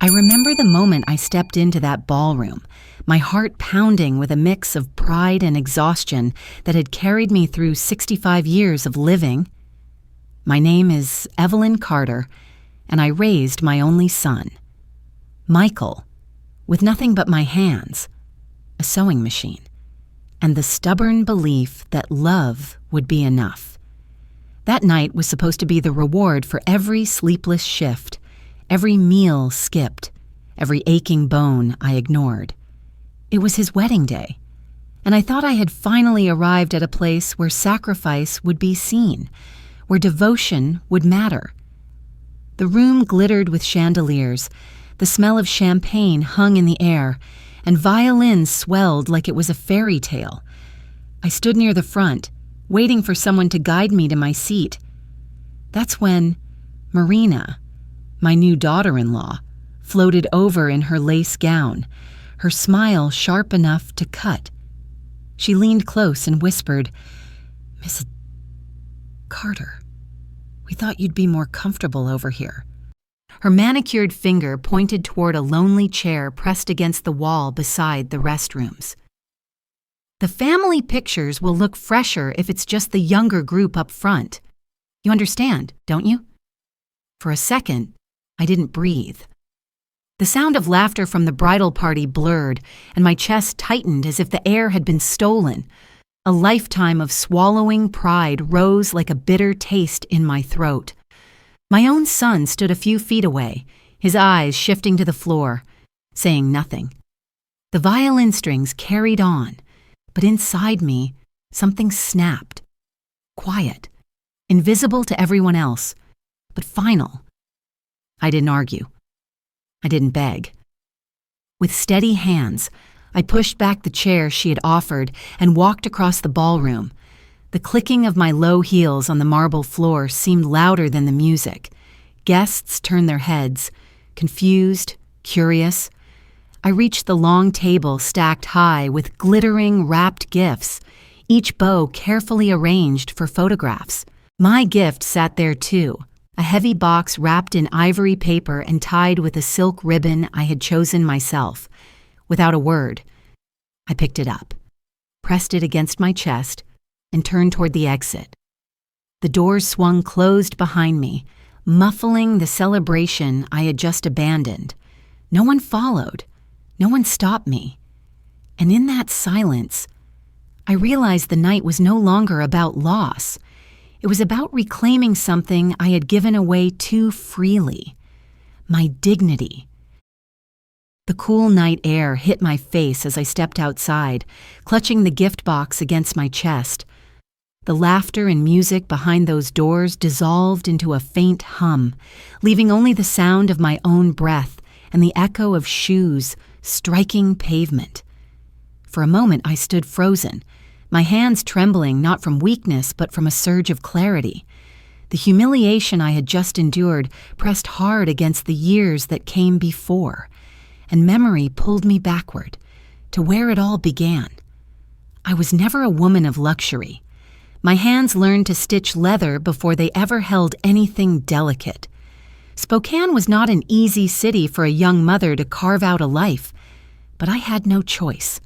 I remember the moment I stepped into that ballroom, my heart pounding with a mix of pride and exhaustion that had carried me through 65 years of living. My name is Evelyn Carter, and I raised my only son, Michael, with nothing but my hands, a sewing machine, and the stubborn belief that love would be enough. That night was supposed to be the reward for every sleepless shift, every meal skipped, every aching bone I ignored. It was his wedding day, and I thought I had finally arrived at a place where sacrifice would be seen, where devotion would matter. The room glittered with chandeliers, the smell of champagne hung in the air, and violins swelled like it was a fairy tale. I stood near the front, waiting for someone to guide me to my seat. That's when Marina, my new daughter-in-law, floated over in her lace gown, her smile sharp enough to cut. She leaned close and whispered, "Miss Carter, we thought you'd be more comfortable over here." Her manicured finger pointed toward a lonely chair pressed against the wall beside the restrooms. "The family pictures will look fresher if it's just the younger group up front. You understand, don't you?" For a second, I didn't breathe. The sound of laughter from the bridal party blurred, and my chest tightened as if the air had been stolen. A lifetime of swallowing pride rose like a bitter taste in my throat. My own son stood a few feet away, his eyes shifting to the floor, saying nothing. The violin strings carried on, but inside me, something snapped. Quiet, invisible to everyone else, but final. I didn't argue. I didn't beg. With steady hands, I pushed back the chair she had offered and walked across the ballroom. The clicking of my low heels on the marble floor seemed louder than the music. Guests turned their heads, confused, curious. I reached the long table stacked high with glittering, wrapped gifts, each bow carefully arranged for photographs. My gift sat there too, a heavy box wrapped in ivory paper and tied with a silk ribbon I had chosen myself. Without a word, I picked it up, pressed it against my chest, and turned toward the exit. The doors swung closed behind me, muffling the celebration I had just abandoned. No one followed. No one stopped me. And in that silence, I realized the night was no longer about loss. It was about reclaiming something I had given away too freely. My dignity. The cool night air hit my face as I stepped outside, clutching the gift box against my chest. The laughter and music behind those doors dissolved into a faint hum, leaving only the sound of my own breath and the echo of shoes striking pavement. For a moment I stood frozen, my hands trembling not from weakness but from a surge of clarity. The humiliation I had just endured pressed hard against the years that came before, and memory pulled me backward, to where it all began. I was never a woman of luxury. My hands learned to stitch leather before they ever held anything delicate. Spokane was not an easy city for a young mother to carve out a life, but I had no choice.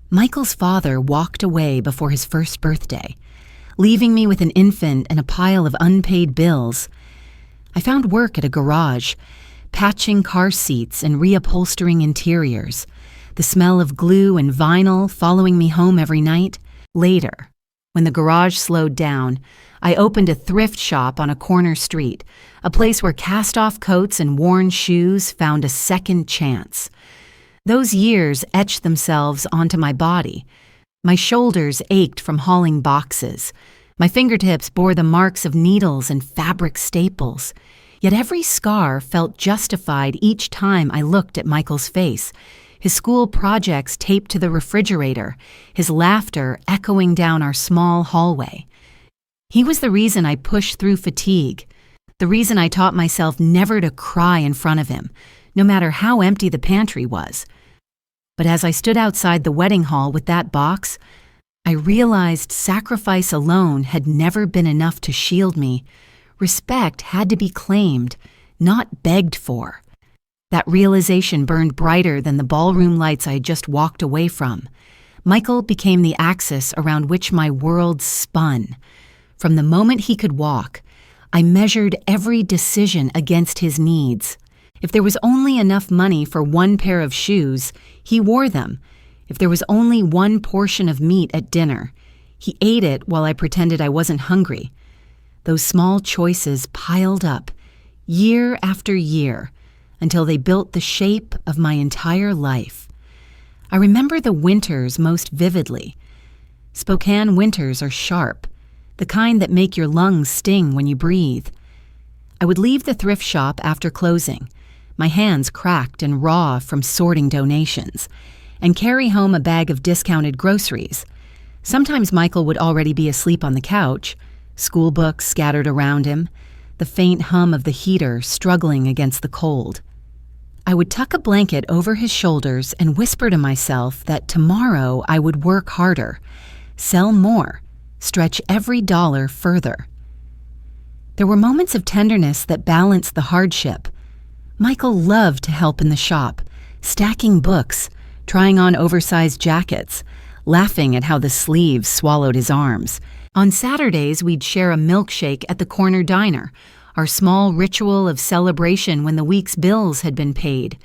Michael's father walked away before his first birthday, leaving me with an infant and a pile of unpaid bills. I found work at a garage, patching car seats and reupholstering interiors, the smell of glue and vinyl following me home every night. Later, when the garage slowed down, I opened a thrift shop on a corner street, a place where cast-off coats and worn shoes found a second chance. Those years etched themselves onto my body. My shoulders ached from hauling boxes. My fingertips bore the marks of needles and fabric staples. Yet every scar felt justified each time I looked at Michael's face, his school projects taped to the refrigerator, his laughter echoing down our small hallway. He was the reason I pushed through fatigue, the reason I taught myself never to cry in front of him, no matter how empty the pantry was. But as I stood outside the wedding hall with that box, I realized sacrifice alone had never been enough to shield me. Respect had to be claimed, not begged for. That realization burned brighter than the ballroom lights I had just walked away from. Michael became the axis around which my world spun. From the moment he could walk, I measured every decision against his needs. If there was only enough money for one pair of shoes, he wore them. If there was only one portion of meat at dinner, he ate it while I pretended I wasn't hungry. Those small choices piled up, year after year, until they built the shape of my entire life. I remember the winters most vividly. Spokane winters are sharp, the kind that make your lungs sting when you breathe. I would leave the thrift shop after closing, my hands cracked and raw from sorting donations, and carry home a bag of discounted groceries. Sometimes Michael would already be asleep on the couch, school books scattered around him, the faint hum of the heater struggling against the cold. I would tuck a blanket over his shoulders and whisper to myself that tomorrow I would work harder, sell more, stretch every dollar further. There were moments of tenderness that balanced the hardship. Michael loved to help in the shop, stacking books, trying on oversized jackets, laughing at how the sleeves swallowed his arms. On Saturdays, we'd share a milkshake at the corner diner, our small ritual of celebration when the week's bills had been paid.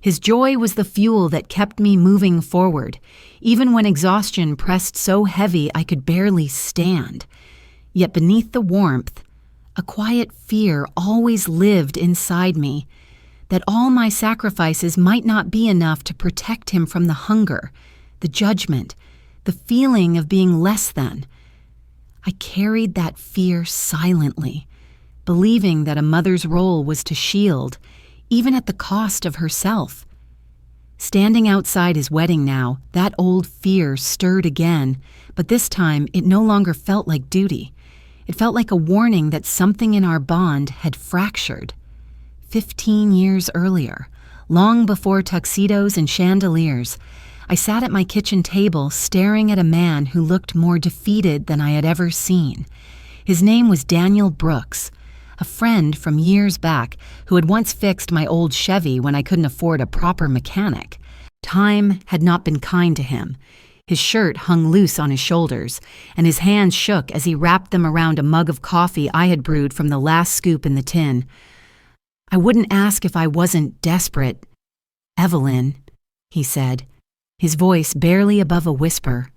His joy was the fuel that kept me moving forward, even when exhaustion pressed so heavy I could barely stand. Yet beneath the warmth, a quiet fear always lived inside me, that all my sacrifices might not be enough to protect him from the hunger, the judgment, the feeling of being less than. I carried that fear silently, believing that a mother's role was to shield, even at the cost of herself. Standing outside his wedding now, that old fear stirred again, but this time it no longer felt like duty. It felt like a warning that something in our bond had fractured. 15 years earlier, long before tuxedos and chandeliers, I sat at my kitchen table staring at a man who looked more defeated than I had ever seen. His name was Daniel Brooks, a friend from years back who had once fixed my old Chevy when I couldn't afford a proper mechanic. Time had not been kind to him. His shirt hung loose on his shoulders, and his hands shook as he wrapped them around a mug of coffee I had brewed from the last scoop in the tin. "I wouldn't ask if I wasn't desperate, Evelyn," he said, his voice barely above a whisper.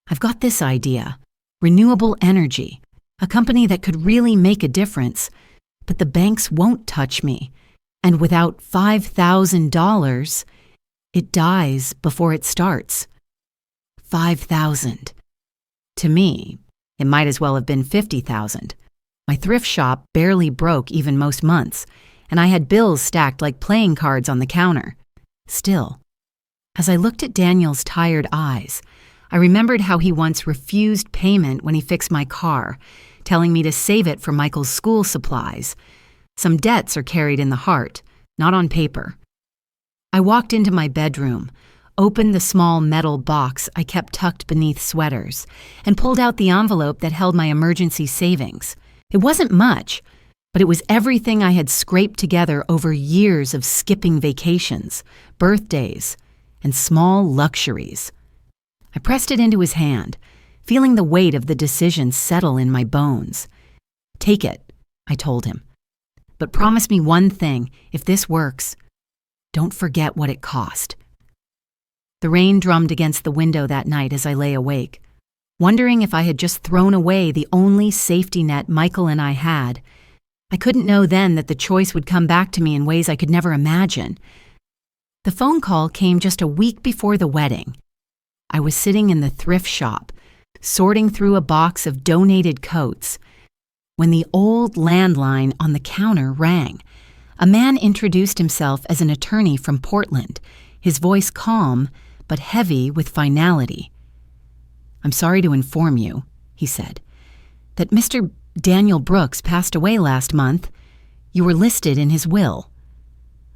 "I've got this idea, renewable energy, a company that could really make a difference, but the banks won't touch me, and without $5,000, it dies before it starts." 5,000. To me, it might as well have been 50,000. My thrift shop barely broke even most months, and I had bills stacked like playing cards on the counter. Still, as I looked at Daniel's tired eyes, I remembered how he once refused payment when he fixed my car, telling me to save it for Michael's school supplies. Some debts are carried in the heart, not on paper. I walked into my bedroom, opened the small metal box I kept tucked beneath sweaters, and pulled out the envelope that held my emergency savings. It wasn't much, but it was everything I had scraped together over years of skipping vacations, birthdays, and small luxuries. I pressed it into his hand, feeling the weight of the decision settle in my bones. "Take it," I told him. "But promise me one thing, if this works, don't forget what it cost." The rain drummed against the window that night as I lay awake, wondering if I had just thrown away the only safety net Michael and I had. I couldn't know then that the choice would come back to me in ways I could never imagine. The phone call came just a week before the wedding. I was sitting in the thrift shop, sorting through a box of donated coats, when the old landline on the counter rang. A man introduced himself as an attorney from Portland, his voice calm but heavy with finality. "I'm sorry to inform you," he said, "that Mr. Daniel Brooks passed away last month. You were listed in his will."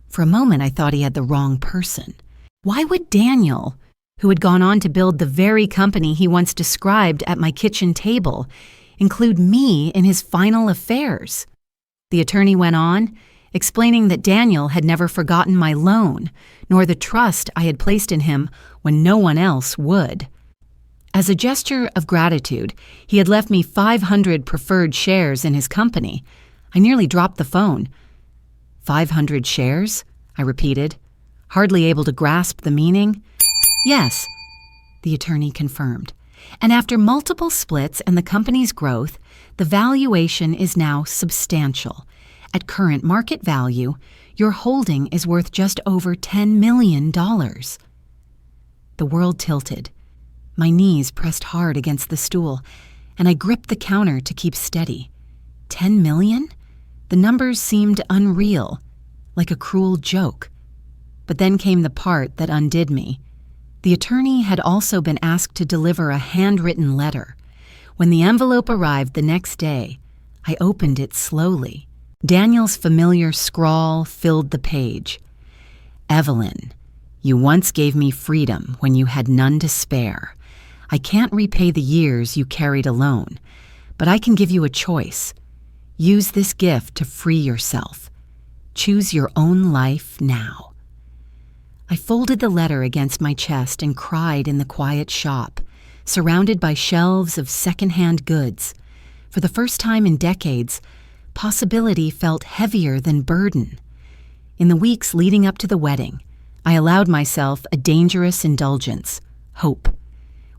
For a moment I thought he had the wrong person. Why would Daniel, who had gone on to build the very company he once described at my kitchen table, include me in his final affairs? The attorney went on, explaining that Daniel had never forgotten my loan, nor the trust I had placed in him when no one else would. As a gesture of gratitude, he had left me 500 preferred shares in his company. I nearly dropped the phone. 500 shares? I repeated, hardly able to grasp the meaning. Yes, the attorney confirmed. And after multiple splits and the company's growth, the valuation is now substantial. At current market value, your holding is worth just over $10 million. The world tilted. My knees pressed hard against the stool, and I gripped the counter to keep steady. 10 million? The numbers seemed unreal, like a cruel joke. But then came the part that undid me. The attorney had also been asked to deliver a handwritten letter. When the envelope arrived the next day, I opened it slowly. Daniel's familiar scrawl filled the page. Evelyn, you once gave me freedom when you had none to spare. I can't repay the years you carried alone, but I can give you a choice. Use this gift to free yourself. Choose your own life now. I folded the letter against my chest and cried in the quiet shop, surrounded by shelves of secondhand goods. For the first time in decades, possibility felt heavier than burden. In the weeks leading up to the wedding, I allowed myself a dangerous indulgence, hope.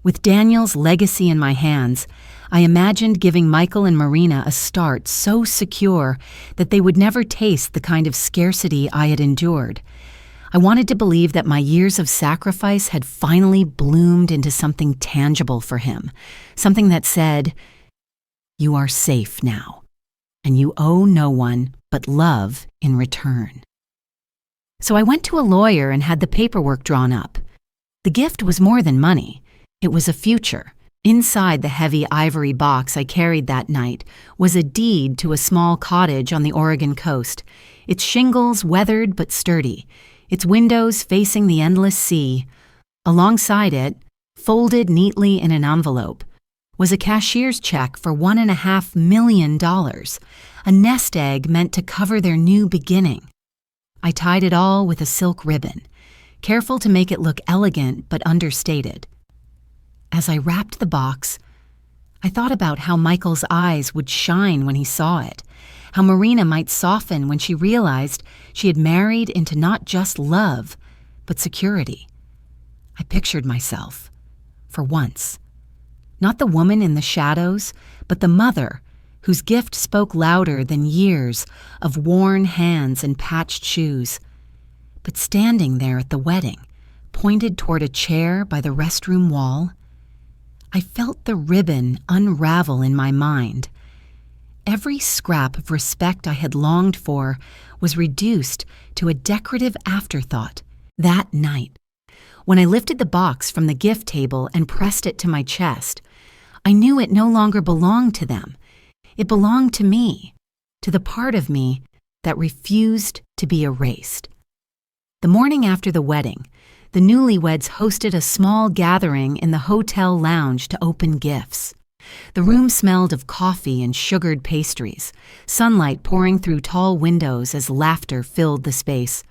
With Daniel's legacy in my hands, I imagined giving Michael and Marina a start so secure that they would never taste the kind of scarcity I had endured. I wanted to believe that my years of sacrifice had finally bloomed into something tangible for him, something that said, "You are safe now, and you owe no one but love in return." So I went to a lawyer and had the paperwork drawn up. The gift was more than money. It was a future. Inside the heavy ivory box I carried that night was a deed to a small cottage on the Oregon coast, its shingles weathered but sturdy, its windows facing the endless sea. Alongside it, folded neatly in an envelope, was a cashier's check for $1.5 million, a nest egg meant to cover their new beginning. I tied it all with a silk ribbon, careful to make it look elegant but understated. As I wrapped the box, I thought about how Michael's eyes would shine when he saw it, how Marina might soften when she realized she had married into not just love, but security. I pictured myself, for once, not the woman in the shadows, but the mother whose gift spoke louder than years of worn hands and patched shoes, but standing there at the wedding, pointed toward a chair by the restroom wall. I felt the ribbon unravel in my mind. Every scrap of respect I had longed for was reduced to a decorative afterthought that night. When I lifted the box from the gift table and pressed it to my chest, I knew it no longer belonged to them. It belonged to me, to the part of me that refused to be erased. The morning after the wedding, the newlyweds hosted a small gathering in the hotel lounge to open gifts. The room smelled of coffee and sugared pastries, sunlight pouring through tall windows as laughter filled the space.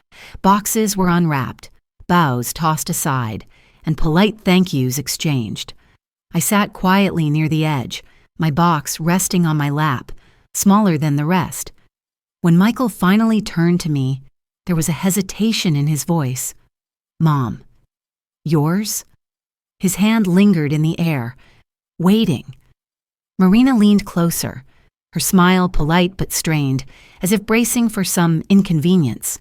Boxes were unwrapped, bows tossed aside, and polite thank yous exchanged. I sat quietly near the edge, my box resting on my lap, smaller than the rest. When Michael finally turned to me, there was a hesitation in his voice. "Mom, yours?" His hand lingered in the air, waiting. Marina leaned closer, her smile polite but strained, as if bracing for some inconvenience.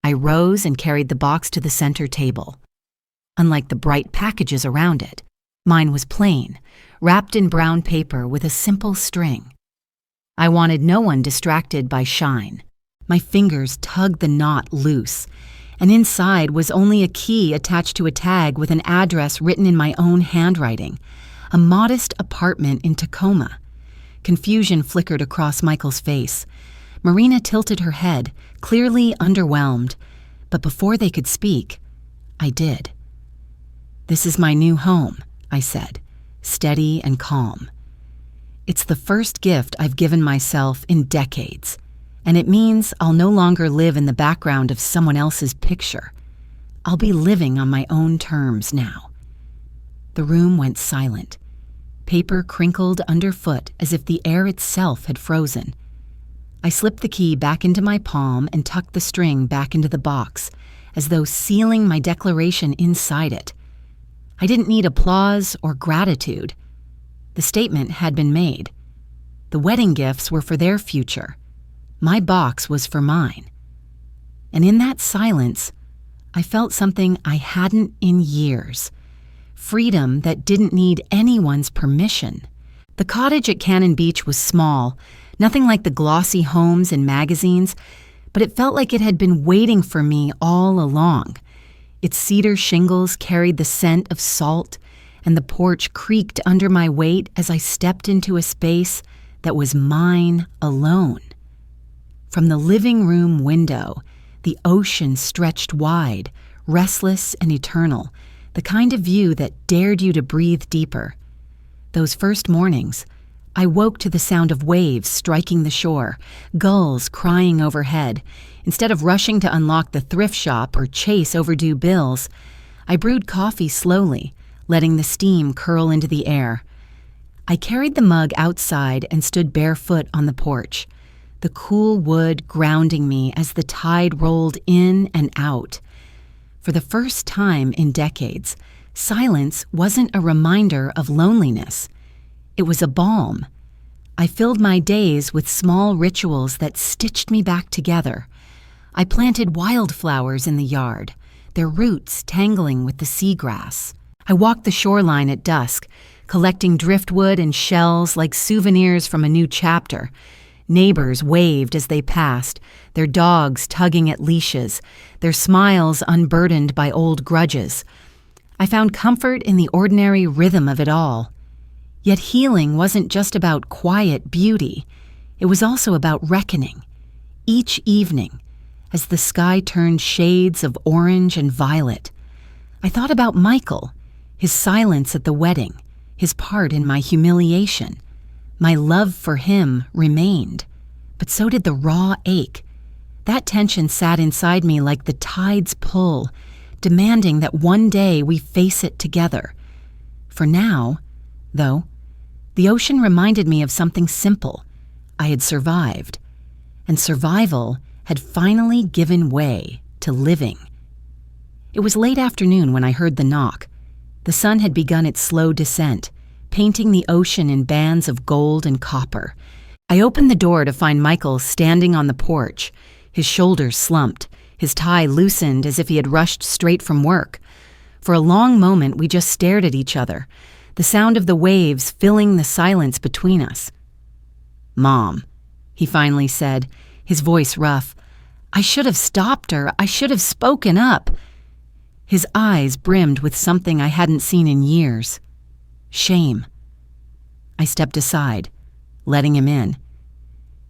I rose and carried the box to the center table. Unlike the bright packages around it, mine was plain, wrapped in brown paper with a simple string. I wanted no one distracted by shine. My fingers tugged the knot loose, and inside was only a key attached to a tag with an address written in my own handwriting, a modest apartment in Tacoma. Confusion flickered across Michael's face. Marina tilted her head, clearly underwhelmed, but before they could speak, I did. "This is my new home," I said, steady and calm. "It's the first gift I've given myself in decades, And it means I'll no longer live in the background of someone else's picture. I'll be living on my own terms now. The room went silent. Paper crinkled underfoot as if the air itself had frozen. I slipped the key back into my palm and tucked the string back into the box, as though sealing my declaration inside it. I didn't need applause or gratitude. The statement had been made. The wedding gifts were for their future. My box was for mine. And in that silence, I felt something I hadn't in years. Freedom that didn't need anyone's permission. The cottage at Cannon Beach was small, nothing like the glossy homes in magazines, but it felt like it had been waiting for me all along. Its cedar shingles carried the scent of salt, and the porch creaked under my weight as I stepped into a space that was mine alone. From the living room window, the ocean stretched wide, restless and eternal, the kind of view that dared you to breathe deeper. Those first mornings, I woke to the sound of waves striking the shore, gulls crying overhead. Instead of rushing to unlock the thrift shop or chase overdue bills, I brewed coffee slowly, letting the steam curl into the air. I carried the mug outside and stood barefoot on the porch, the cool wood grounding me as the tide rolled in and out. For the first time in decades, silence wasn't a reminder of loneliness. It was a balm. I filled my days with small rituals that stitched me back together. I planted wildflowers in the yard, their roots tangling with the seagrass. I walked the shoreline at dusk, collecting driftwood and shells like souvenirs from a new chapter. Neighbors waved as they passed, their dogs tugging at leashes, their smiles unburdened by old grudges. I found comfort in the ordinary rhythm of it all. Yet healing wasn't just about quiet beauty. It was also about reckoning. Each evening, as the sky turned shades of orange and violet, I thought about Michael, his silence at the wedding, his part in my humiliation. My love for him remained, but so did the raw ache. That tension sat inside me like the tide's pull, demanding that one day we face it together. For now, though, the ocean reminded me of something simple. I had survived, and survival had finally given way to living. It was late afternoon when I heard the knock. The sun had begun its slow descent, painting the ocean in bands of gold and copper. I opened the door to find Michael standing on the porch, his shoulders slumped, his tie loosened as if he had rushed straight from work. For a long moment, we just stared at each other, the sound of the waves filling the silence between us. "Mom," he finally said, his voice rough. "I should have stopped her. I should have spoken up." His eyes brimmed with something I hadn't seen in years. Shame. I stepped aside, letting him in.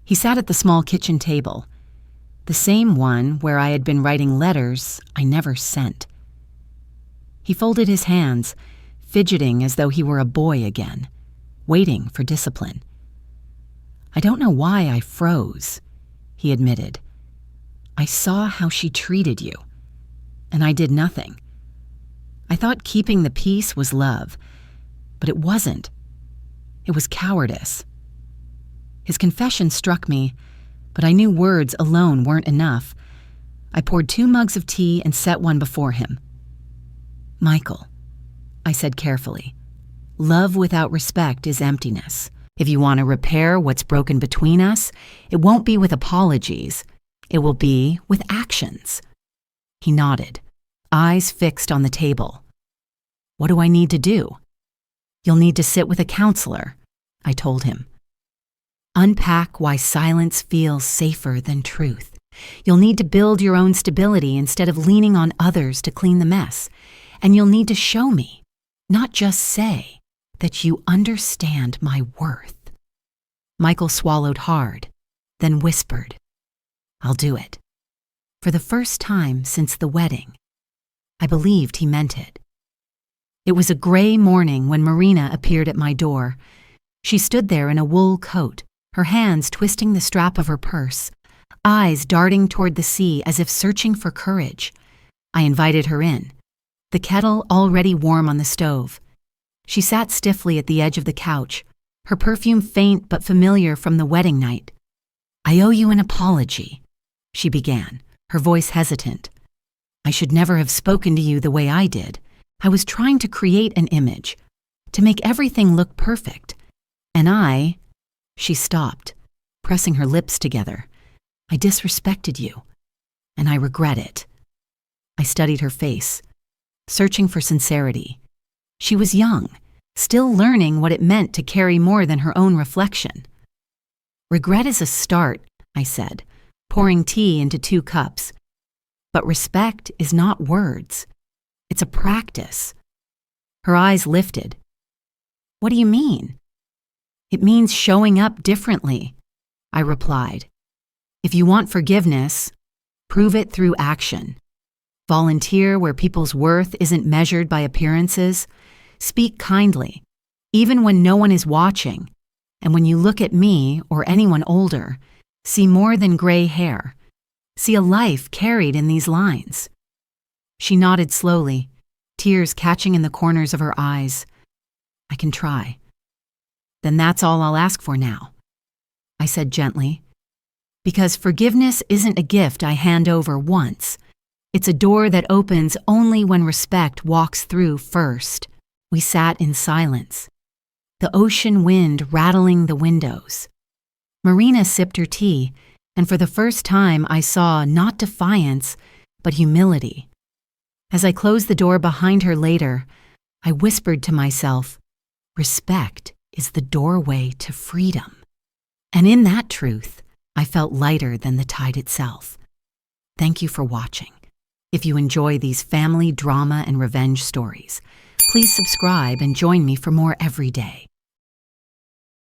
He sat at the small kitchen table, the same one where I had been writing letters I never sent. He folded his hands, fidgeting as though he were a boy again, waiting for discipline. "I don't know why I froze," he admitted. "I saw how she treated you, and I did nothing. I thought keeping the peace was love, but it wasn't. It was cowardice." His confession struck me, but I knew words alone weren't enough. I poured 2 mugs of tea and set one before him. "Michael," I said carefully, "love without respect is emptiness. If you want to repair what's broken between us, it won't be with apologies. It will be with actions." He nodded, eyes fixed on the table. "What do I need to do?" "You'll need to sit with a counselor," I told him. "Unpack why silence feels safer than truth. You'll need to build your own stability instead of leaning on others to clean the mess. And you'll need to show me, not just say, that you understand my worth." Michael swallowed hard, then whispered, "I'll do it." For the first time since the wedding, I believed he meant it. It was a gray morning when Marina appeared at my door. She stood there in a wool coat, her hands twisting the strap of her purse, eyes darting toward the sea as if searching for courage. I invited her in, the kettle already warm on the stove. She sat stiffly at the edge of the couch, her perfume faint but familiar from the wedding night. "I owe you an apology," she began, her voice hesitant. "I should never have spoken to you the way I did. I was trying to create an image, to make everything look perfect. And She stopped, pressing her lips together. "I disrespected you, and I regret it." I studied her face, searching for sincerity. She was young, still learning what it meant to carry more than her own reflection. "Regret is a start," I said, pouring tea into 2 cups. "But respect is not words. It's a practice." Her eyes lifted. "What do you mean?" "It means showing up differently," I replied. "If you want forgiveness, prove it through action. Volunteer where people's worth isn't measured by appearances. Speak kindly, even when no one is watching. And when you look at me or anyone older, see more than gray hair. See a life carried in these lines." She nodded slowly, tears catching in the corners of her eyes. "I can try." "Then that's all I'll ask for now," I said gently. "Because forgiveness isn't a gift I hand over once. It's a door that opens only when respect walks through first." We sat in silence, the ocean wind rattling the windows. Marina sipped her tea, and for the first time I saw not defiance, but humility. As I closed the door behind her later, I whispered to myself, respect is the doorway to freedom. And in that truth, I felt lighter than the tide itself. Thank you for watching. If you enjoy these family drama and revenge stories, please subscribe and join me for more every day.